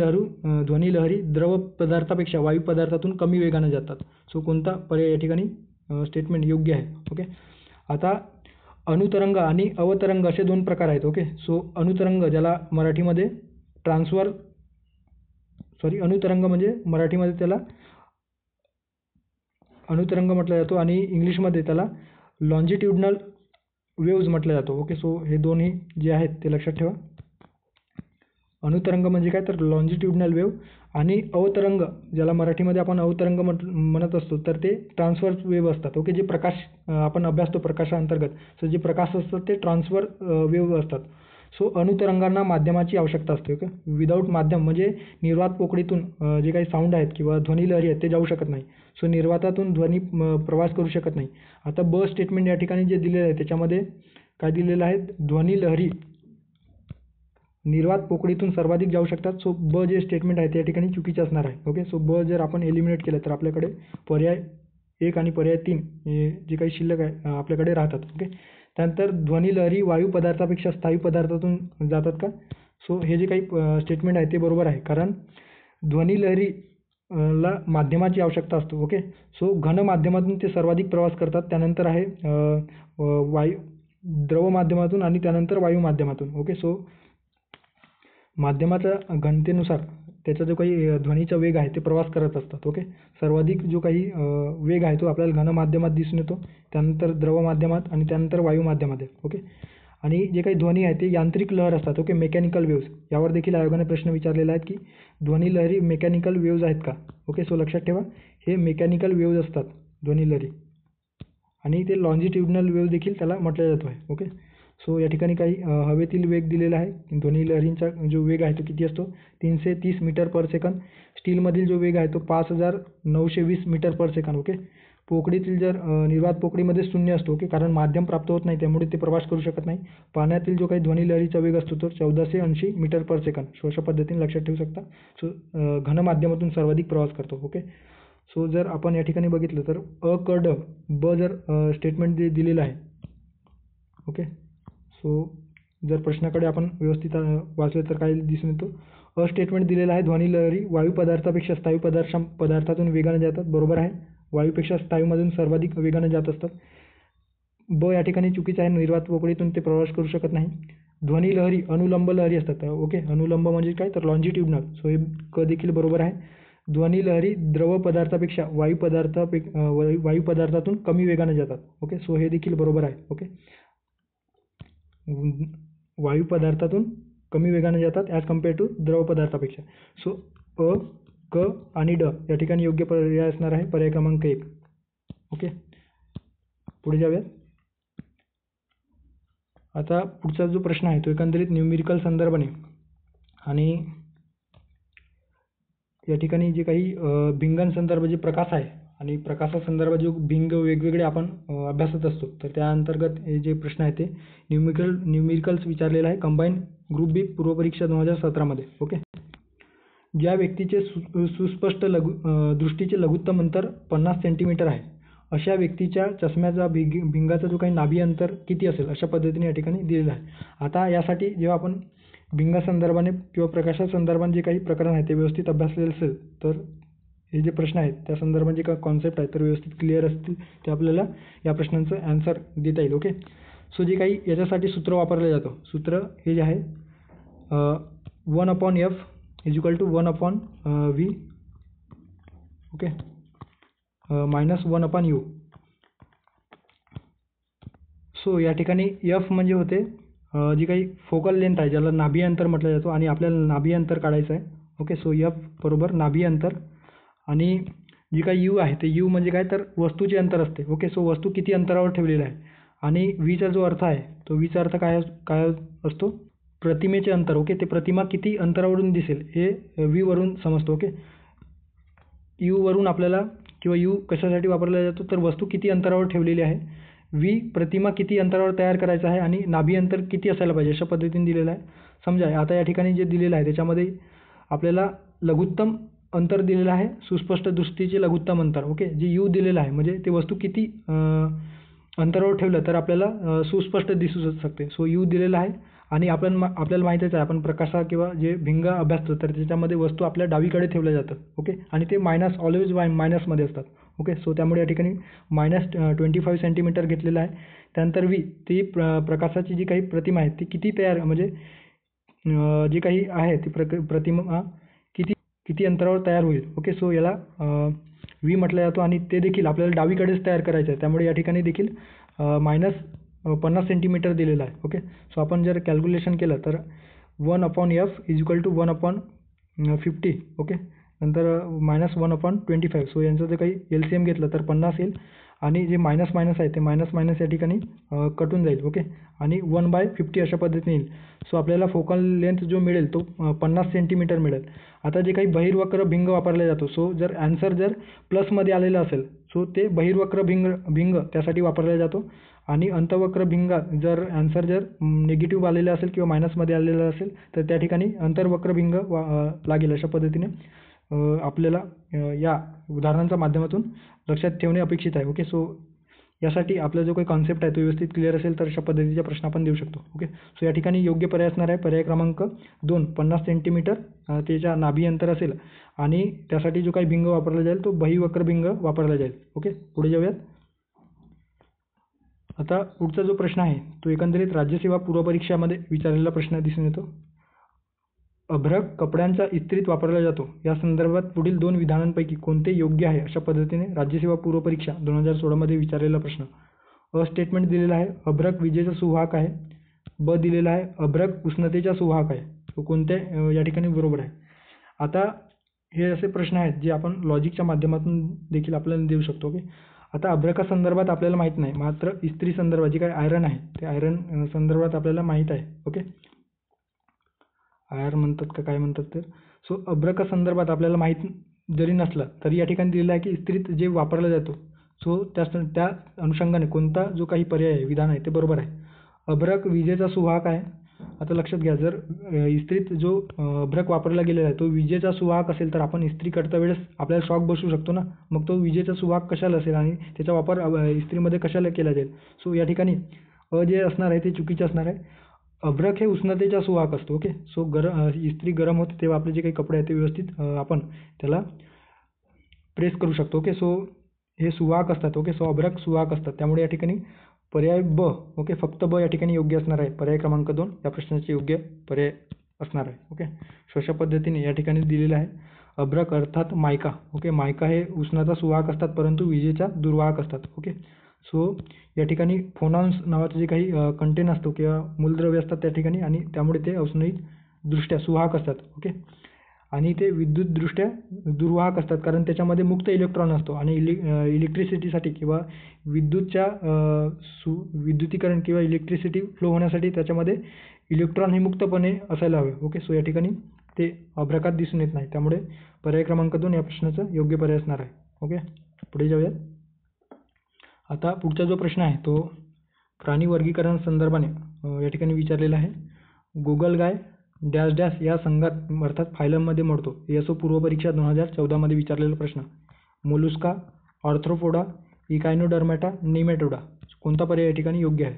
Speaker 1: लहरी द्रव पदार्थापेक्षा वायू पदार्थातून कमी वेगाने जातात. सो कोणता पर्याय या ठिकाणी स्टेटमेंट योग्य आहे. ओके, आता अनुतरंग आणि अवतरंग असे दोन प्रकार आहेत. ओके, सो अनुतरंग ज्याला मराठीमध्ये अनुतरंग म्हणजे मराठीमध्ये त्याला अनुतरंग म्हटला जातो आणि इंग्लिशमध्ये त्याला लॉन्जिट्युडनल वेव्ज म्हटलं जातो. ओके, सो हे दोन्ही जे आहेत ते लक्षात ठेवा. अनुतरंग म्हणजे काय तर लॉन्जिट्युडनल वेव्ह, आणि अवतरंग ज्याला मराठीमध्ये आपण अवतरंग म्हणत असतो तर ते ट्रान्सव्हर्स वेव्ह असतात. ओके, जे प्रकाश आपण अभ्यासतो प्रकाशाअंतर्गत. सो जे प्रकाश असतात ते ट्रान्सफर वेव्ह असतात. सो अनुतरंगांना माध्यमाची आवश्यकता असते. ओके, विदाऊट माध्यम म्हणजे निर्वात पोकळीतून जे काही साऊंड आहेत किंवा ध्वनी लहरी आहेत ते जाऊ शकत नाही. सो निर्वातातून ध्वनी प्रवास करू शकत नाही. आता ब स्टेटमेंट या ठिकाणी जे दिलेलं आहे त्याच्यामध्ये काय दिलेलं आहे, ध्वनी लहरी निर्वात पोकळीतून सर्वाधिक जाऊ शकतात. सो ब जे स्टेटमेंट आहे त्या ठिकाणी चुकीचे असणार आहे. ओके, सो ब जर आपण एलिमिनेट केलं तर आपल्याकडे पर्याय 1 आणि पर्याय 3 हे जे काही शिल्लक आहे आपल्याकडे राहतात. ओके, त्यानंतर ध्वनी लहरी वायू पदार्थापेक्षा स्थायू पदार्थातून जातात का? सो हे जे काही स्टेटमेंट आहे ते बरोबर आहे, कारण ध्वनी लहरी ला माध्यमाची आवश्यकता असतो. ओके, सो घन माध्यमातून ते सर्वाधिक प्रवास करतात. त्यानंतर आहे द्रव माध्यमातून आणि त्यानंतर वायू माध्यमातून. ओके, सो माध्यमाच्या घनतेनुसार त्याचा जो काही ध्वनीचा वेग आहे ते प्रवास करत असतात. ओके, सर्वाधिक जो काही वेग आहे तो आपल्याला घन माध्यमात दिसून येतो, त्यानंतर द्रव माध्यमात आणि त्यानंतर वायू माध्यमात. ओके, आणि जे काही ध्वनी आहे ते यांत्रिक लहर असतात. Okay, mechanical waves. यावर देखील आयोगाने प्रश्न विचारलेला आहे की ध्वनी लहरी मेकॅनिकल वेव्ज आहेत का? ओके, सो लक्षात ठेवा हे मेकॅनिकल वेव्ज असतात ध्वनी लहरी, आणि ते लॉन्जिट्युडनल वेव्ह देखील त्याला म्हटलं जातो आहे. ओके, सो या ठिकाणी काही हवेतील वेग दिलेला आहे. ध्वनी लहरींचा जो वेग आहे तो किती असतो, 330 मीटर पर सेकंद. स्टीलमधील जो वेग आहे तो 5920 मीटर पर सेकंद. ओके, पोकळीतील जर निर्वात पोकळीमध्ये शून्य असतो. ओके, कारण माध्यम प्राप्त होत नाही त्यामुळे ते प्रवास करू शकत नाही. पाण्यातील जो काही ध्वनी लहरीचा वेग असतो तो 1480 मीटर पर सेकंद. सो अशा पद्धतीने लक्षात ठेवू शकता. सो घन माध्यमातून सर्वाधिक प्रवास करतो. ओके, सो जर आपण या ठिकाणी बघितलं तर अ क ड ब जर स्टेटमेंट जे दिलेलं आहे. ओके, सो जर प्रश्नाकडे आपण व्यवस्थित वाचलं तर काय दिसून येतो, अ स्टेटमेंट दिलेलं आहे, ध्वनी लहरी वायू पदार्थापेक्षा स्थायू पदार्थातून वेगाने जातात. बरोबर आहे, वायूपेक्षा स्थायूमधून सर्वाधिक वेगाने जात असतात. ब या ठिकाणी चुकीचं आहे, निर्वात पोकळीतून ते प्रवास करू शकत नाही. ध्वनी लहरी अनुलंब लहरी असतात. ओके, अनुलंब म्हणजे काय तर लॉन्जिट्युडनल. सो हे क देखील बरोबर आहे. ध्वनी लहरी द्रव पदार्थापेक्षा वायू पदार्थातून कमी वेगाने जातात. ओके, सो हे देखील बरोबर आहे. ओके, वायू पदार्थातून कमी वेगाने जातात ॲज कम्पेअर टू द्रव पदार्थापेक्षा. सो अ क आणि ड या ठिकाणी योग्य पर्याय असणार आहे पर्याय क्रमांक 1. ओके, पुढे जाऊया. आता पुढचा जो प्रश्न आहे तो एकंदरीत न्यूमेरिकल संदर्भाने आणि या ठिकाणी जे काही भिंगांसंदर्भ जे प्रकाश आहे आणि प्रकाशासंदर्भात जो भिंग वेगवेगळे आपण अभ्यासत असतो, तर त्या अंतर्गत हे जे प्रश्न आहे ते न्यूमेरिकल्स विचारलेला आहे कंबाईन ग्रुप बी पूर्वपरीक्षा 2017 मध्ये. ओके. ज्या व्यक्तीचे सुस्पष्ट दृष्टीचे लघुत्तम अंतर 50 सेंटीमीटर आहे, अशा व्यक्तीच्या चष्म्याचा भिंगाचा जो काही नाभी अंतर किती असेल अशा पद्धतीने या ठिकाणी दिलेलं आहे. आता यासाठी जेव्हा आपण भिंगासंदर्भाने किंवा प्रकाशासंदर्भाने जे काही प्रकरण आहे ते व्यवस्थित अभ्यासलेलं असेल, तर हे जे प्रश्न आहेत त्या संदर्भात जे काही कॉन्सेप्ट आहे तर व्यवस्थित क्लिअर असतील ते आपल्याला या प्रश्नांचं ॲन्सर देता येईल. ओके. सो जे काही याच्यासाठी सूत्र वापरलं जातं, सूत्र हे जे आहे 1/f = 1/v. Okay. -1/u. So या ठिकाणी f म्हणजे होते जी काही फोकल लेंथ आहे ज्याला नाभी अंतर म्हटलं जातो आणि आपल्याला नाभी अंतर काढायचं आहे. ओके. सो f बरोबर नाभी अंतर आणि जी काही u आहे ते u म्हणजे काय तर वस्तूचे अंतर असते. ओके. सो वस्तू किती अंतरावर ठेवलेली आहे आणि vचा जो अर्थ आहे तो vचा अर्थ काय असतो, प्रतिमेचे अंतर. ओके. ते प्रतिमा किती अंतरावरून दिसेल हे v वरून समजतो. ओके. u वरून आपल्याला किंवा u कशासाठी वापरला जातो तर वस्तू किती अंतरावर ठेवलेली आहे, v प्रतिमा किती अंतरावर तयार करायचा आहे आणि नाभी अंतर किती असायला पाहिजे अशा पद्धतीने दिलेलं आहे. समजा आता या ठिकाणी जे दिलेलं आहे त्याच्यामध्ये आपल्याला लघुत्तम अंतर दिलेलं आहे, सुस्पष्ट दृष्टीचे लघुत्तम अंतर. ओके. जे u दिलेलं आहे म्हणजे ते वस्तू किती अंतरावर ठेवलं तर आपल्याला सुस्पष्ट दिसू शकते. सो u दिलेला आहे आणि आपल्याला माहीतच आहे आपण प्रकाशा किंवा जे भिंग अभ्यासतो तर त्याच्यामध्ये वस्तू आपल्या डावीकडे ठेवल्या जातात. ओके. आणि ते ऑलवेज मायनसमध्ये असतात. ओके. सो त्यामुळे या ठिकाणी -25 सेंटीमीटर घेतलेलं आहे. त्यानंतर v ती प्रकाशाची जी काही प्रतिमा आहे ती किती तयार म्हणजे जी काही आहे ती प्रतिमा किती अंतरावर तयार होईल. ओके. सो याला v म्हटलं जातो आणि ते देखील आपल्याला डावीकडेच तयार करायचं आहे. त्यामुळे या ठिकाणी देखील -50 सेंटीमीटर दिलेलं आहे. ओके. सो आपण जर कॅल्क्युलेशन केलं तर 1/f = 1/50. ओके. नंतर -1/25. सो यांचं जर काही LCM घेतलं तर 50 येईल आणि जे मायनस आहे ते मायनस या ठिकाणी कटून जाईल. ओके. आणि 1/50 अशा पद्धतीने येईल. सो आपल्याला फोकल लेंथ जो मिळेल तो 50 सेंटीमीटर मिळेल. आता जे काही बहिर्वक्र भिंग वापरला जातो, सो जर ॲन्सर जर प्लसमध्ये आलेलं असेल सो ते बहिर्वक्र भिंग त्यासाठी वापरला जातो आणि अंतवक्र भिंगात जर ॲन्सर जर निगेटिव्ह आलेलं असेल किंवा मायनसमध्ये आलेलं असेल तर त्या ठिकाणी अंतर्वक्र भिंग लागेल. अशा पद्धतीने आपल्याला या उदाहरणांच्या माध्यमातून लक्षात ठेवणे अपेक्षित आहे. ओके. सो यासाठी आपला जो काही कॉन्सेप्ट आहे तो व्यवस्थित क्लिअर असेल तर अशा पद्धतीचा प्रश्न आपण देऊ शकतो. ओके. सो या ठिकाणी योग्य पर्याय असणार आहे पर्याय क्रमांक 2, 50 सेंटीमीटर त्याच्या नाभी अंतर असेल आणि त्यासाठी जो काही भिंग वापरला जाईल तो बहिर्वक्र भिंग वापरला जाईल. ओके. पुढे जाऊयात. आता पुढचा जो प्रश्न आहे तो एकंदरीत राज्यसेवा पूर्वपरीक्षामध्ये विचारलेला प्रश्न दिसून येतो. अभ्रक कपड्यांचा इस्त्रीत वापरला जातो या संदर्भात पुढील 2 विधानांपैकी कोणते योग्य आहे अशा पद्धतीने राज्यसेवा पूर्वपरीक्षा 2016 मध्ये विचारलेला प्रश्न. अ स्टेटमेंट दिलेला आहे अभ्रक विजेचा सुवाहक आहे. ब दिलेला आहे अभ्रक उष्णतेचा सुवाहक आहे. तो कोणत्या या ठिकाणी बरोबर आहे. आता हे असे प्रश्न आहेत जे आपण लॉजिकच्या माध्यमातून देखील आपल्याला देऊ शकतो. ओके. आता अभ्रकासंदर्भात आपल्याला माहीत नाही, मात्र इस्त्री संदर्भात जे काही आयरन आहे ते आयरन संदर्भात आपल्याला माहीत आहे. ओके. आयर म्हणतात का काय म्हणतात तर. सो अभ्रकासंदर्भात आपल्याला माहीत जरी नसलं तरी या ठिकाणी दिलेलं आहे की इस्त्रीत जे वापरला जातो सो त्या अनुषंगाने कोणता जो काही पर्याय आहे विधान आहे ते बरोबर आहे. अभ्रक विजेचा सुवाहक आहे. आता लक्षात घ्या जर इस्त्रीत जो अभ्रक वापरला गेलेला आहे तो विजेचा सुवाहक असेल तर आपण इस्त्री करता वेळेस आपल्याला शॉक बसू शकतो ना, मग तो विजेचा सुवाहक कशाला असेल आणि त्याचा वापर इस्त्रीमध्ये कशाला केला जाईल. सो या ठिकाणी जे असणार आहे ते चुकीचे असणार आहे. अभ्रक हे उष्णतेचा सुवाहक असतो. ओके. सो इस्त्री गरम होते तेव्हा आपले जे काही कपडे आहेत ते व्यवस्थित आपण त्याला प्रेस करू शकतो. ओके. सो हे सुवाहक असतात. ओके. सो अभ्रक सुवाहक असतात. त्यामुळे या ठिकाणी पर्याय ब. ओके. फक्त ब या ठिकाणी योग्य असणार आहे. पर्याय क्रमांक 2 या प्रश्नाचे योग्य पर्याय असणार आहे. ओके. सो अशा पद्धतीने या ठिकाणी दिलेलं आहे अभ्रक अर्थात मायका. ओके. मायका हे उष्णता सुवाहक असतात परंतु विजेचा दुर्वाहक असतात. ओके. सो या ठिकाणी फोनॉन्स नावाचं जे काही कंटेन असतो किंवा मूलद्रव्य असतात त्या ठिकाणी आणि त्यामुळे ते औष्णिक दृष्ट्या सुवाहक असतात. ओके. आणि ते विद्युतदृष्ट्या दुर्वाहक असतात, कारण त्याच्यामध्ये मुक्त इलेक्ट्रॉन असतो आणि इलेक्ट्रिसिटीसाठी किंवा विद्युतच्या विद्युतीकरण किंवा इलेक्ट्रिसिटी फ्लो होण्यासाठी त्याच्यामध्ये इलेक्ट्रॉन हे मुक्तपणे असायला हवे. ओके, सो या ठिकाणी ते अभ्रकात दिसून येत नाही, त्यामुळे पर्याय क्रमांक 2 या प्रश्नाचं योग्य पर्याय असणार आहे. ओके, पुढे जाऊयात. आता पुढचा जो प्रश्न आहे तो प्राणी वर्गीकरण संदर्भाने या ठिकाणी विचारलेला आहे. गोगलगाय डॅश डॅश या संघात अर्थात फायलममध्ये मोडतो. ESO पूर्वपरीक्षा 2014 मध्ये विचारलेला प्रश्न. मोलुस्का, ऑर्थ्रोपोडा, इकायनोडर्मेटा, निमेटोडा, कोणता पर्याय या ठिकाणी योग्य आहे?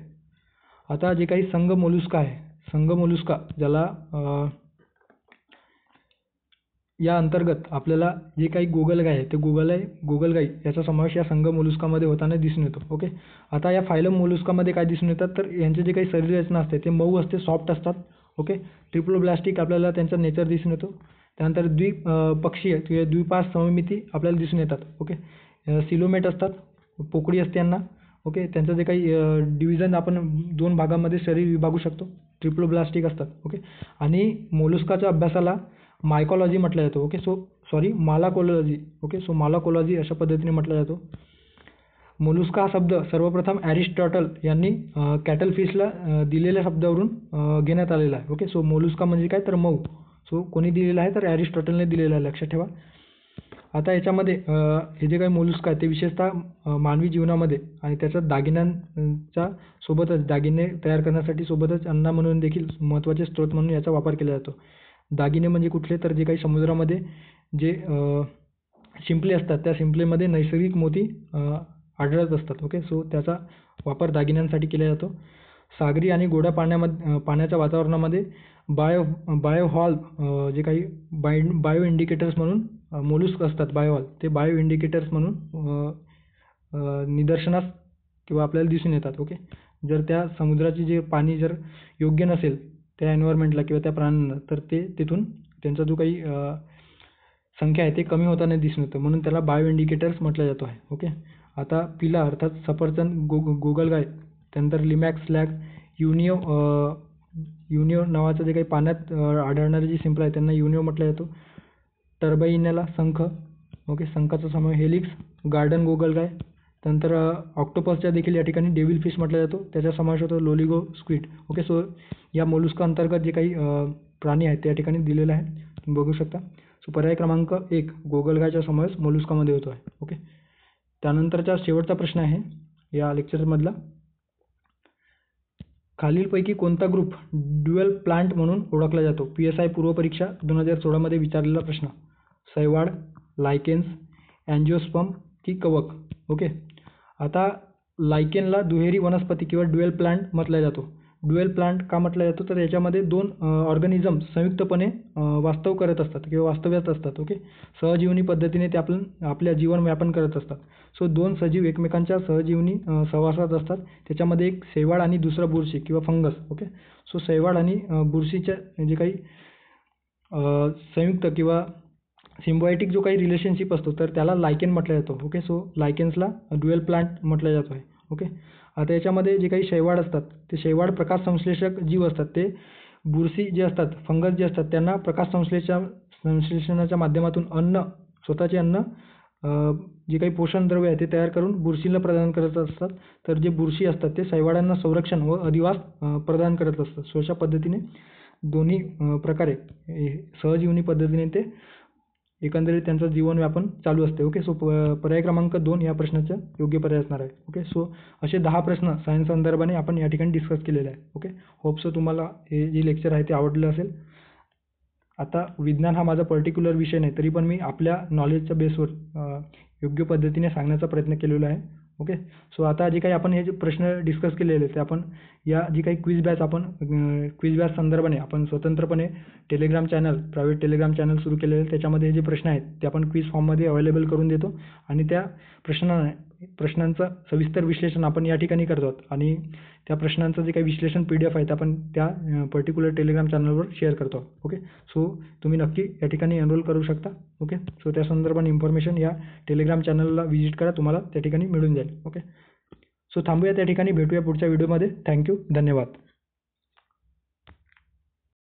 Speaker 1: आता जे काही संघ मोलुस्का आहे, संघ मोलुस्का ज्याला या अंतर्गत आपल्याला जे काही गोगलगाय आहे ते गोगलगाई याचा समावेश या संघ मोलुस्कामध्ये होताना दिसून येतो. ओके, आता या फायलम मोलुस्कामध्ये काय दिसून येतात तर यांचे जे काही शरीर रचना असते ते मऊ असते, सॉफ्ट असतात. ओके, ट्रिप्लोब्लास्टिक आपल्याला त्यांचा नेचर दिसून येतो. त्यानंतर द्विपक्षीय किंवा द्विपार्श सममिती आपल्याला दिसून येतात. ओके, सिलोमेट असतात, पोकळी असते यांना. ओके, त्यांचं जे काही डिव्हिजन आपण 2 भागांमध्ये शरीर विभागू शकतो, ट्रिप्लोब्लास्टिक असतात. ओके, आणि मोलुस्काच्या अभ्यासाला मायकॉलॉजी म्हटलं जातं. ओके, मालाकोलॉजी. ओके, मालाकोलॉजी अशा पद्धतीने म्हटलं जातो. मोलुस्का हा शब्द सर्वप्रथम ॲरिस्टॉटल यांनी कॅटलफिशला दिलेल्या शब्दावरून घेण्यात आलेला आहे. ओके, मोलुस्का म्हणजे काय तर मऊ. कोणी दिलेला आहे तर ॲरिस्टॉटलने दिलेला आहे, लक्षात ठेवा. आता याच्यामध्ये हे जे काही मोलुस्का आहे ते विशेषतः मानवी जीवनामध्ये आणि त्याच्या दागिन्यांच्या सोबतच दागिने तयार करण्यासाठी सोबतच अन्न म्हणून देखील महत्त्वाचे स्रोत म्हणून याचा वापर केला जातो. दागिने म्हणजे कुठले तर जे काही समुद्रामध्ये जे शिंपले असतात त्या शिंपलेमध्ये नैसर्गिक मोती आढळत असतात. ओके, त्याचा वापर दागिन्यांसाठी केला जातो. सागरी आणि गोड्या पाण्याच्या वातावरणामध्ये बायोहॉल जे काही बायो इंडिकेटर्स म्हणून मोलुस्क असतात, बायोहॉल ते बायो इंडिकेटर्स म्हणून निदर्शनास किंवा आपल्याला दिसून येतात. ओके, जर त्या समुद्राची जे पाणी जर योग्य नसेल त्या एन्व्हायरमेंटला किंवा त्या प्राण्यांना तर ते तिथून त्यांचा जो काही संख्या आहे ते कमी होताना दिसून येतं, म्हणून त्याला बायो इंडिकेटर्स म्हटलं जातो आहे. ओके, आता पिला अर्थात सफरचंद, गोगलगाय, त्यानंतर लिमॅक्स स्लॅग, युनिओ नावाचं जे काही पाण्यात आढळणारे जे शिंपलं आहे त्यांना युनिओ म्हटलं जातो. टर्बाइनेला शंख. ओके, शंखाचा समावेश. हेलिक्स, गार्डन गोगलगाय. त्यानंतर ऑक्टोपसच्या देखील या ठिकाणी डेव्हिल फिश म्हटलं जातो, त्याचा समावेश होतो. Loligo squid. ओके, या मोलुस्का अंतर्गत जे काही प्राणी आहेत त्या ठिकाणी दिलेले आहे, तुम्ही बघू शकता. पर्याय क्रमांक 1 गोगलगायचा समावेश मोलुस्कामध्ये होतो आहे. ओके, त्यानंतरचा शेवटचा प्रश्न आहे या लेक्चरमधला. खालीलपैकी कोणता ग्रुप ड्युअल प्लांट म्हणून ओळखला जातो? PSI पूर्वपरीक्षा 2016 मध्ये विचारलेला प्रश्न. शैवाल, लायकेन्स, अँजिओस्पर्म की कवक? ओके, आता लायकेनला दुहेरी वनस्पती किंवा ड्युअल प्लांट म्हटलं जातो. ड्युअल प्लांट का म्हटलं जातो तर याच्यामध्ये 2 ऑर्गॅनिझम संयुक्तपणे वास्तव करत असतात किंवा वास्तव्यात असतात. ओके, सहजीवनी पद्धतीने ते आपल्या जीवन व्यापन करत असतात. 2 सजीव एकमेकांच्या सहजीवनी सहवासात असतात. त्याच्यामध्ये एक शैवाल आणि दुसरा बुरशी किंवा फंगस. ओके, शैवाल आणि बुरशीच्या जे काही संयुक्त किंवा सिम्बायोटिक जो काही रिलेशनशिप असतो तर त्याला लायकेन म्हटलं जातं. ओके, लायकेन्सला ड्युअल प्लांट म्हटलं जातो आहे. ओके, आता याच्यामध्ये जे काही शैवाल असतात ते शैवाल प्रकाश संश्लेषक जीव असतात. ते बुरशी जे असतात, फंगस जे असतात त्यांना प्रकाश संश्लेषणाच्या माध्यमातून स्वतःचे अन्न जे काही पोषण द्रव्य आहे ते तयार करून बुरशीला प्रदान करत असतात. तर जे बुरशी असतात ते शैवालांना संरक्षण व अधिवास प्रदान करत असतात. अशा पद्धतीने दोन्ही प्रकारे सहजीवनी पद्धतीने ते एकंदरीत त्यांचं जीवन व्यापन चालू असते. ओके, पर्याय क्रमांक 2 या प्रश्नाचं योग्य पर्याय असणार आहे. ओके, असे 10 प्रश्न सायन्स संदर्भाने आपण या ठिकाणी डिस्कस केलेले आहे. ओके, होप तुम्हाला हे जे लेक्चर आहे ते आवडलं असेल. आता विज्ञान हा माझा पर्टिक्युलर विषय नाही, तरी पण मी आपल्या नॉलेजच्या बेसवर योग्य पद्धतीने सांगण्याचा प्रयत्न केलेला आहे. ओके, आता जे काही आपण हे जे प्रश्न डिस्कस केलेले ते आपण या जी काही क्विज बॅच संदर्भाने आपण स्वतंत्रपणे प्रायव्हेट टेलिग्राम चॅनल सुरू केलेले आहे. त्याच्यामध्ये जे प्रश्न आहेत ते आपण क्विज फॉर्ममध्ये अवेलेबल करून देतो आणि त्या प्रश्नांचं सविस्तर विश्लेषण आपण या ठिकाणी करतो आणि त्या प्रश्नांचं जे काही विश्लेषण PDF आहे ते आपण त्या पर्टिक्युलर टेलिग्राम चॅनलवर शेअर करतो. ओके, तुम्ही नक्की या ठिकाणी एनरोल करू शकता. ओके, त्या संदर्भाने इन्फॉर्मेशन या टेलिग्राम चॅनलला व्हिजिट करा, तुम्हाला त्या ठिकाणी मिळून जाईल. ओके, थांबूया त्या ठिकाणी, भेटूया पुढच्या व्हिडिओमध्ये. थँक्यू, धन्यवाद.